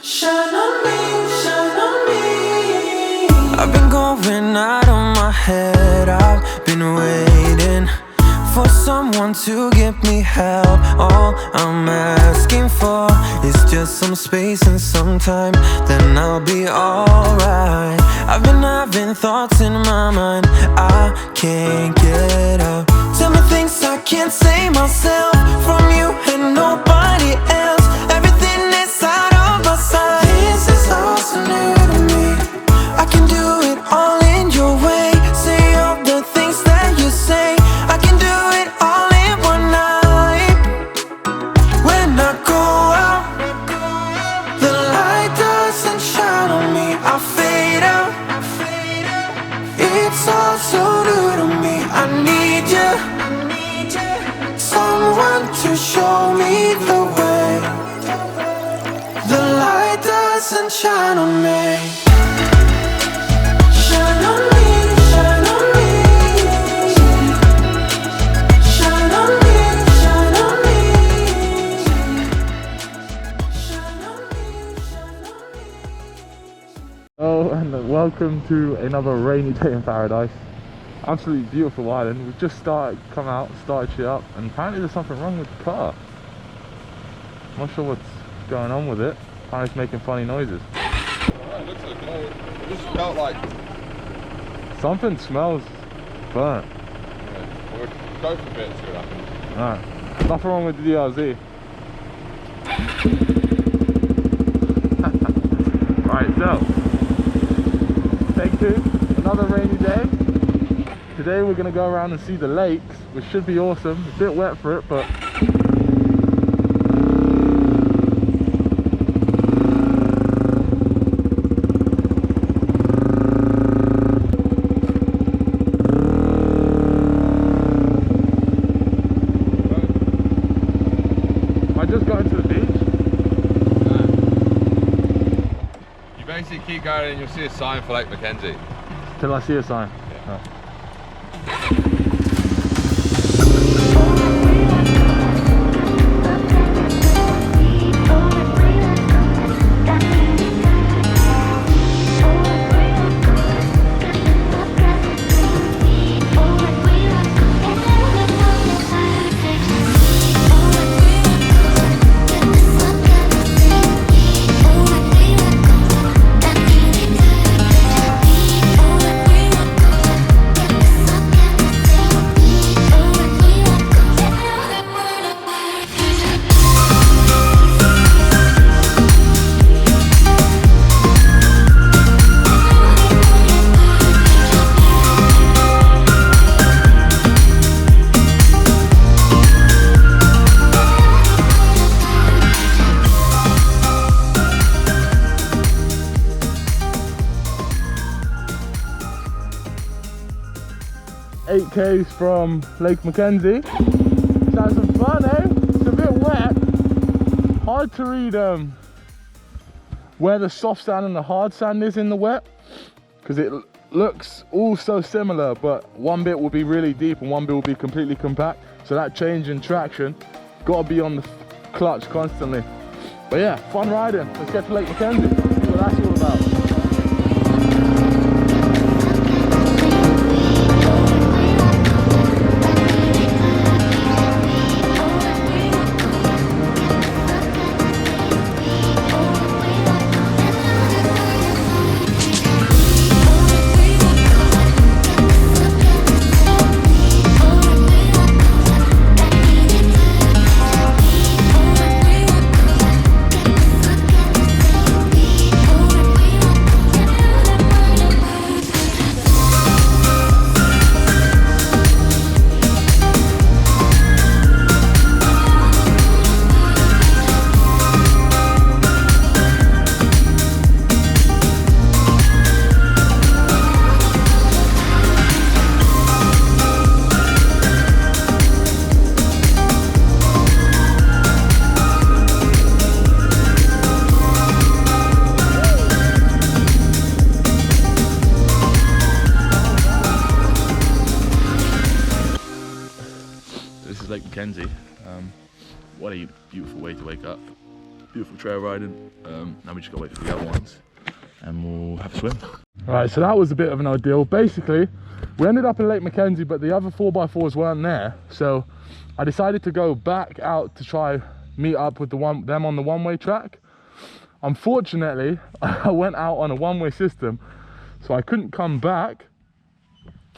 Shine on me, shine on me. I've been going out of my head. I've been waiting for someone to give me help. All I'm asking for is just some space and some time, then I'll be alright. I've been having thoughts in my mind I can't get out. Tell me things I can't say myself, from you and nobody else. Everything is out of my sight. This is all so new to me. I can do it all in your way. Say all the things that you say. I can do it all in one night. When I go out, the light doesn't shine on me. I fade out. It's all so new to me. I need you, someone to show me the way. The light doesn't shine on me. Shine on me, shine on me. Shine on me, shine on me. Shine on me, shine on me. Oh, and welcome to another rainy day in paradise. Absolutely beautiful island. We've just started shit up, and apparently there's something wrong with the car. I'm not sure what's going on with it. Apparently it's making funny noises. It looks okay. It just felt like... Something smells burnt. Yeah, we'll go for a bit, see what happens. Alright. Nothing wrong with the DRZ. Right, so take two, another rainy day. Today we're gonna go around and see the lakes, which should be awesome. It's a bit wet for it, but I just got into the beach. You basically keep going and you'll see a sign for Lake Mackenzie. Till I see a sign. Yeah. Oh. 8 k's from Lake Mackenzie. Sounds some fun, eh? It's a bit wet. Hard to read where the soft sand and the hard sand is in the wet, because it looks all so similar, but one bit will be really deep and one bit will be completely compact. So that change in traction, gotta be on the clutch constantly. But yeah, fun riding. Let's get to Lake Mackenzie, see what that's all about. Lake Mackenzie. What a beautiful way to wake up. beautiful trail riding. Now we just gotta wait for the other ones and we'll have a swim. Right, so that was a bit of an ordeal. Basically, we ended up in Lake Mackenzie, but the other 4x4s weren't there. So I decided to go back out to try meet up with them on the one-way track. Unfortunately, I went out on a one-way system, so I couldn't come back,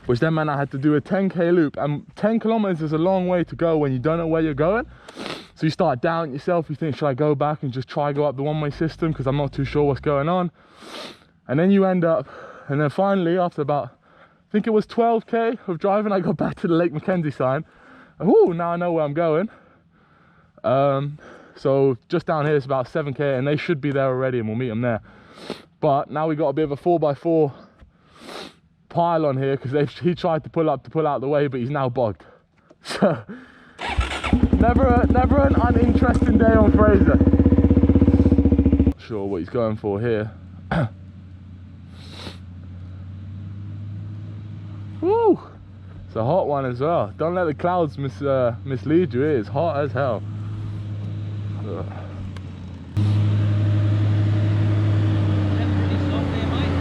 which then meant I had to do a 10k loop, and 10 kilometers is a long way to go when you don't know where you're going. So you start doubting yourself, you think, should I go back and just try go up the one-way system because I'm not too sure what's going on. And then you end up, and then finally after about, I think it was 12k of driving, I got back to the Lake Mackenzie sign. Ooh, now I know where I'm going. So just down here it's about 7k, and they should be there already, and we'll meet them there. But now we got a bit of a 4x4 pile on here because he tried to pull out the way, but he's now bogged. So never an uninteresting day on Fraser. Not sure what he's going for here. Woo! It's a hot one as well. Don't let the clouds mislead you. It is hot as hell.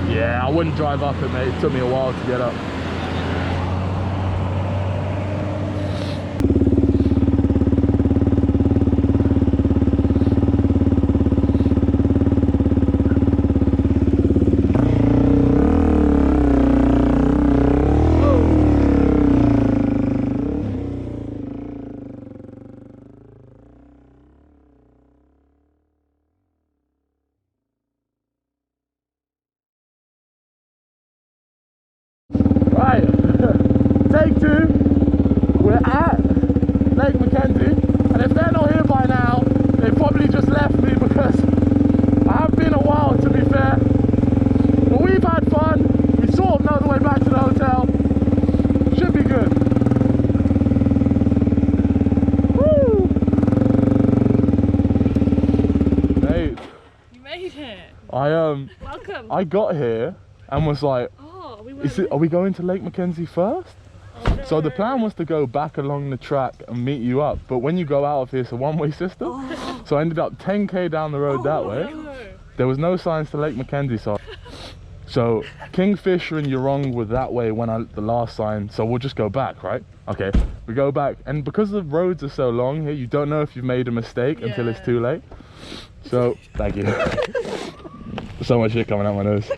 Yeah, I wouldn't drive up it, mate. It took me a while to get up. Right, take two. We're at Lake Mackenzie, and if they're not here by now, they probably just left me because I have been a while, to be fair. But we've had fun. We sort of know the way back to the hotel. Should be good. Woo! Mate. You made it. Welcome. I got here and was like, are we going to Lake Mackenzie first? Oh, no. So the plan was to go back along the track and meet you up, but when you go out of here it's a one-way system. Oh. So I ended up 10k down the road that way. No. There was no signs to Lake Mackenzie, so Kingfisher and Yorong were that way when the last sign, so we'll just go back, right? Okay, we go back, and because the roads are so long here, you don't know if you've made a mistake until it's too late. So, thank you. So much shit coming out my nose.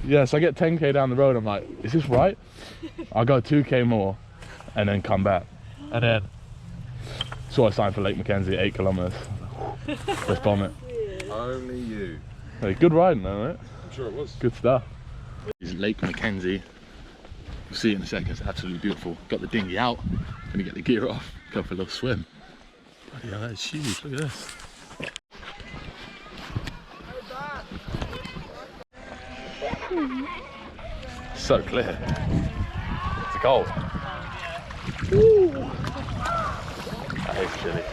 Yeah, so I get 10k down the road, I'm like, is this right? I'll go 2k more and then come back. And then saw a sign for Lake Mackenzie, 8 kilometers. Let's bomb it. Only you. Hey, good riding though, mate. I'm sure it was. Good stuff. This is Lake Mackenzie. You'll see it in a second, it's absolutely beautiful. Got the dinghy out, gonna get the gear off, go for a little swim. Bloody hell, that is huge, look at this. So clear. It's cold. Woo. I hate chilly.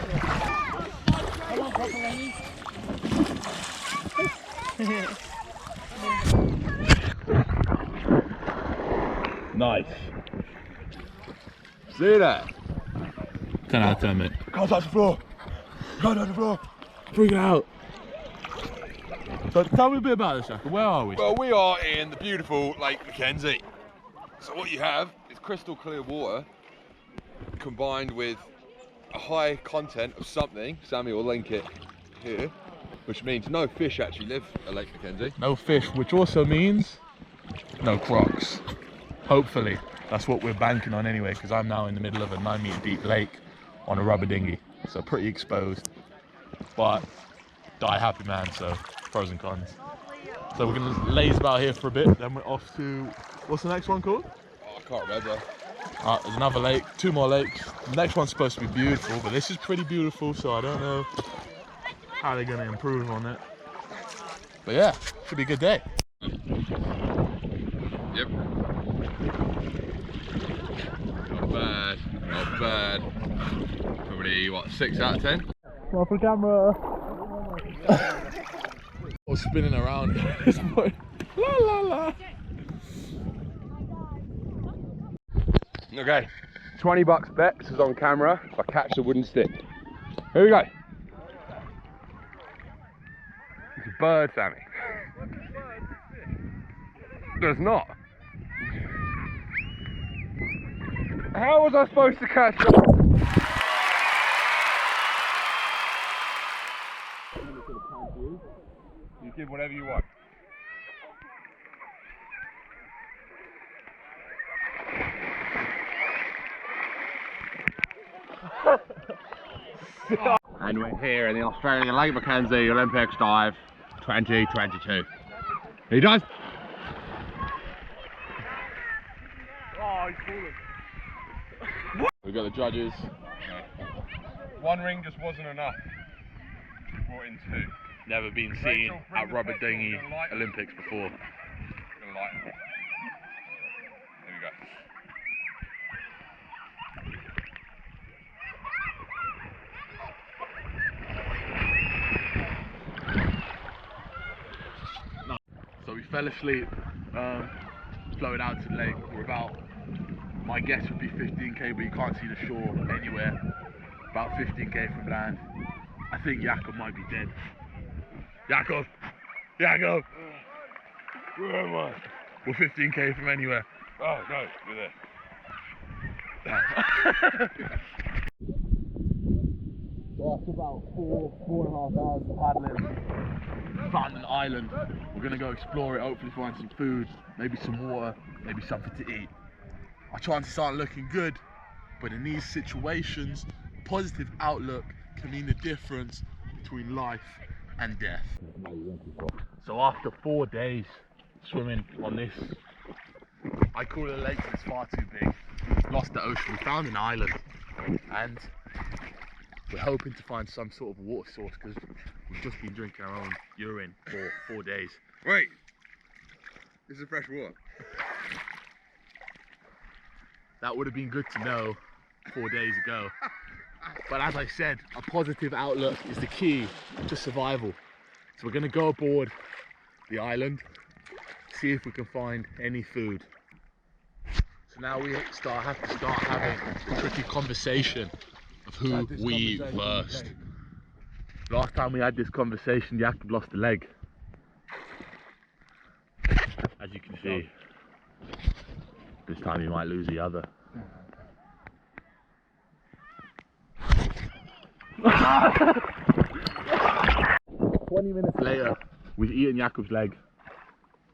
Nice. See that? 10 out of 10, mate. Can't touch the floor. Can't touch the floor. Freaking out. So tell me a bit about this, Jack. Where are we? Well, we are in the beautiful Lake Mackenzie. So what you have is crystal clear water combined with a high content of something. Sammy will link it here, which means no fish actually live at Lake Mackenzie. No fish, which also means no crocs. Hopefully. That's what we're banking on anyway, because I'm now in the middle of a 9-meter deep lake on a rubber dinghy. So pretty exposed, but die happy, man, so pros and cons. So we're gonna laze about here for a bit, then we're off to, what's the next one called? Oh, I can't remember. There's another lake, 2 more lakes. The next one's supposed to be beautiful, but this is pretty beautiful, so I don't know how they're gonna improve on it. But yeah, should be a good day. Yep. Not bad, not bad. Probably, what, 6 out of 10? Well, for camera. Or spinning around at this point. La la la. Okay, 20 bucks bet, this is on camera, if I catch the wooden stick. Here we go. It's a bird, Sammy. There's not. How was I supposed to catch it? You give whatever you want. And we're here in the Australian Lake Mackenzie Olympics dive 2022. He does. Oh, he's fallen. We've got the judges. One ring just wasn't enough. We brought in two. Never been seen at rubber dinghy Olympics before. Gonna light it. There we go. So we fell asleep, floated out to the lake. We're about, my guess would be 15k, but you can't see the shore anywhere. About 15k from land. I think Jakob might be dead. Jakob! Jakob! Where am I? We're 15k from anywhere. Oh no, we're there. So after about 4.5 hours of paddling, found an island. We're gonna go explore it, hopefully find some food, maybe some water, maybe something to eat. Our chances aren't looking good, but in these situations, positive outlook can mean the difference between life and death. So after 4 days swimming on this, I call it a lake, but it's far too big. Lost the ocean, we found an island, and we're hoping to find some sort of water source because we've just been drinking our own urine for 4 days. Wait, this is fresh water. That would have been good to know 4 days ago. But as I said, a positive outlook is the key to survival. So we're gonna go aboard the island, see if we can find any food. So now we have to start having a tricky conversation of who we eat first. Last time we had this conversation, Jakob lost a leg. As you can see, this time he might lose the other. 20 minutes later, we've eaten Jakob's leg.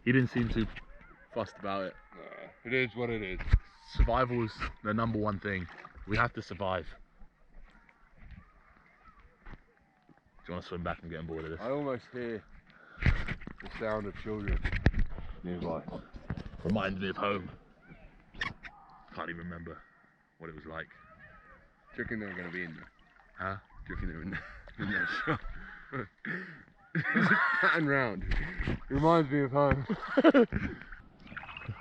He didn't seem too fussed about it. It is what it is. Survival's the number one thing. We have to survive. Do you want to swim back and get on board of this? I almost hear the sound of children nearby. Reminds me of home. Can't even remember what it was like. Do you reckon they were going to be in there? Huh? Do you reckon they were in that shop? Just patting round. It reminds me of home.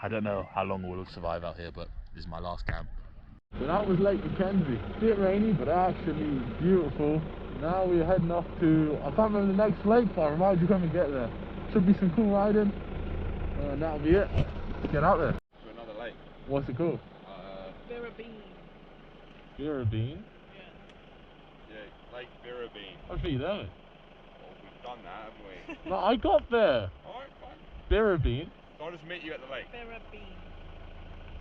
I don't know how long we'll survive out here, but this is my last camp. So that was Lake Mackenzie. A bit rainy, but actually beautiful. Now we're heading off to, I can't remember the next lake, but I remind you when we get there. Should be some cool riding, and that'll be it. Let's get out there. To another lake. What's it called? Birabeen. Birabeen? Yeah, Lake Birabeen. I think you know it. Well, we've done that, haven't we? No, I got there. Alright, fine. Birabeen. So I'll just meet you at the lake. Birabeen.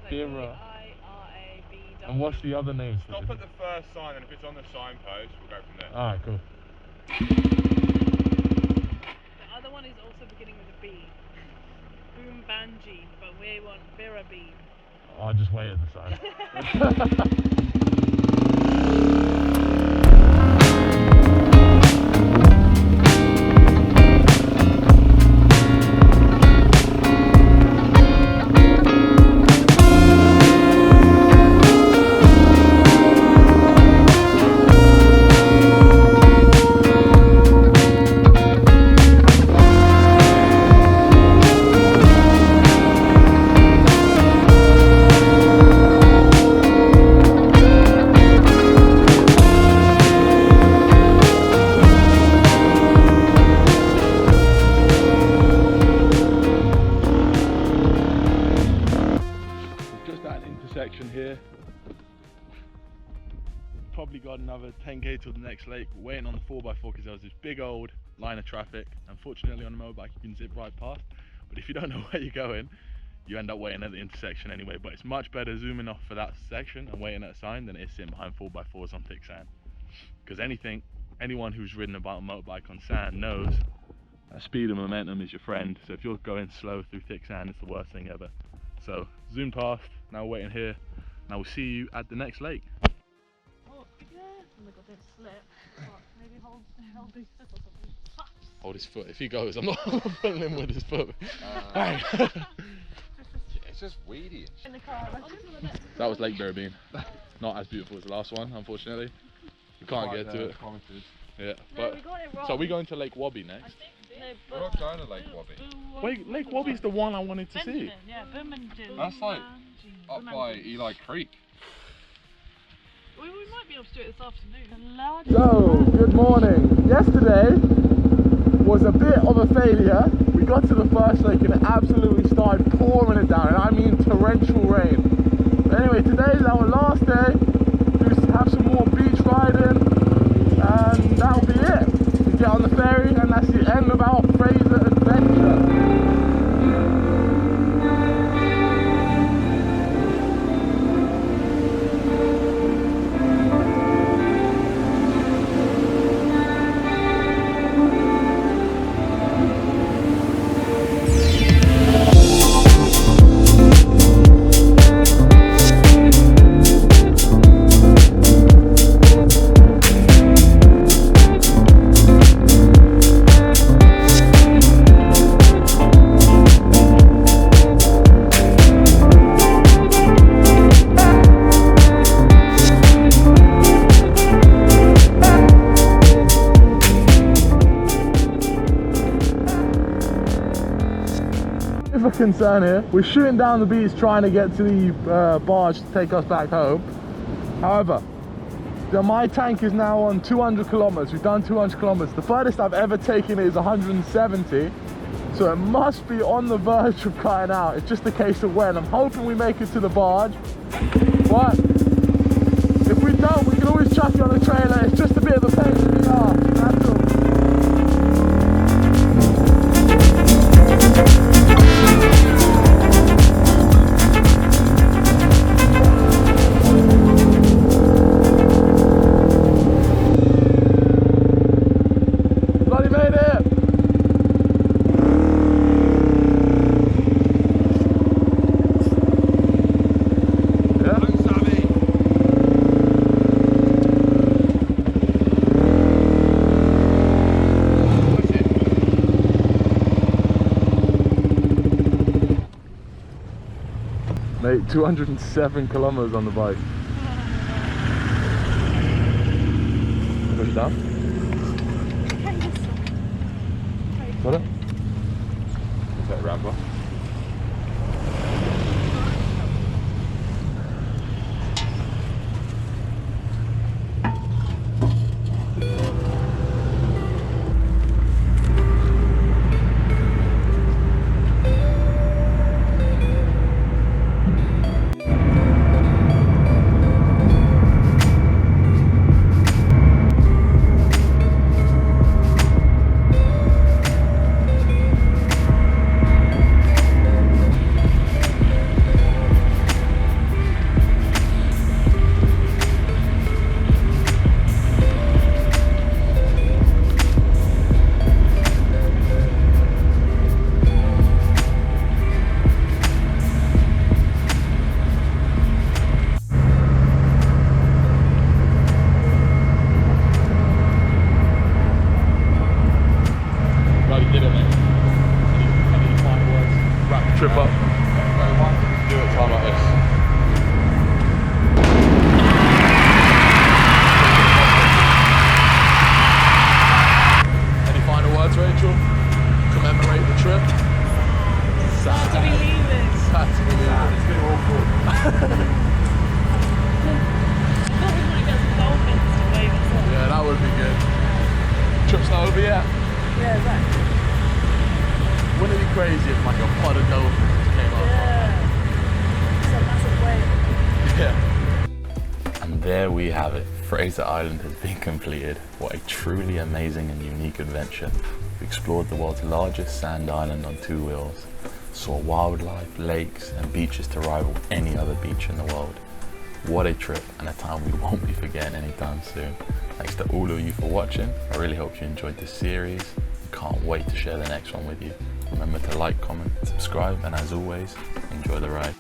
Bira. B-I-R-A-B. And what's the other name? Stop at the first sign, and if it's on the signpost, we'll go from there. Alright, cool. The other one is also beginning with a B. Boom Banji, but we want Birabeen. I'll just wait at the side. Here, probably got another 10k to the next lake. We're waiting on the 4x4 because there was this big old line of traffic. Unfortunately on a motorbike you can zip right past, but if you don't know where you're going, you end up waiting at the intersection anyway. But it's much better zooming off for that section and waiting at a sign than it is sitting behind 4x4s on thick sand. Because anyone who's ridden about a motorbike on sand knows that speed and momentum is your friend. So if you're going slow through thick sand, it's the worst thing ever. So zoom past, now we're waiting here. Now we'll see you at the next lake. Oh, yeah. Oh my god, don't slip. What, maybe hold his foot or something. Hold his foot. If he goes, I'm not pulling him with his foot. Hey. It's just weedy. In the car. That was Lake Berrabeen. Not as beautiful as the last one, unfortunately. We can't get to it. Yeah, but we got it wrong. so we're going to Lake Wobby next. We're not going to Lake Wobby. Wait, Lake Wobby's the one I wanted to see. Yeah, Birmingham. That's like up by Eli Creek. We might be able to do it this afternoon. So, good morning. Yesterday was a bit of a failure. We got to the first lake and it absolutely started pouring it down, and I mean torrential rain. But anyway, today's our last day. Just have some more beach riding, and that'll be it. We get on the ferry, and that's the end of our Fraser adventure. Concern here. We're shooting down the beach trying to get to the barge to take us back home. However, my tank is now on 200 kilometers. We've done 200 kilometers. The furthest I've ever taken it is 170. So it must be on the verge of cutting out. It's just a case of when. I'm hoping we make it to the barge. But if we don't, we can always chuck it on the trailer. It's just a bit of a pain in the arse. That's all. Mate, 207 kilometers on the bike. Push it down. Got it? Is that ramble? Trip up. Do it time like this. Any final words, Rachel? Commemorate the trip. Sad to be leaving. Sad to be leaving. It's been awful. I thought we might get some dolphins to wave us off. Yeah, that would be good. Trip's not over yet. Yeah, exactly. Wouldn't it be crazy if like a pod of dolphins came up? Yeah. It's a massive wave. Yeah. And there we have it. Fraser Island has been completed. What a truly amazing and unique adventure. We explored the world's largest sand island on 2 wheels, saw wildlife, lakes and beaches to rival any other beach in the world. What a trip, and a time we won't be forgetting anytime soon. Thanks to all of you for watching. I really hope you enjoyed this series. Can't wait to share the next one with you. Remember to like, comment, subscribe, and as always, enjoy the ride.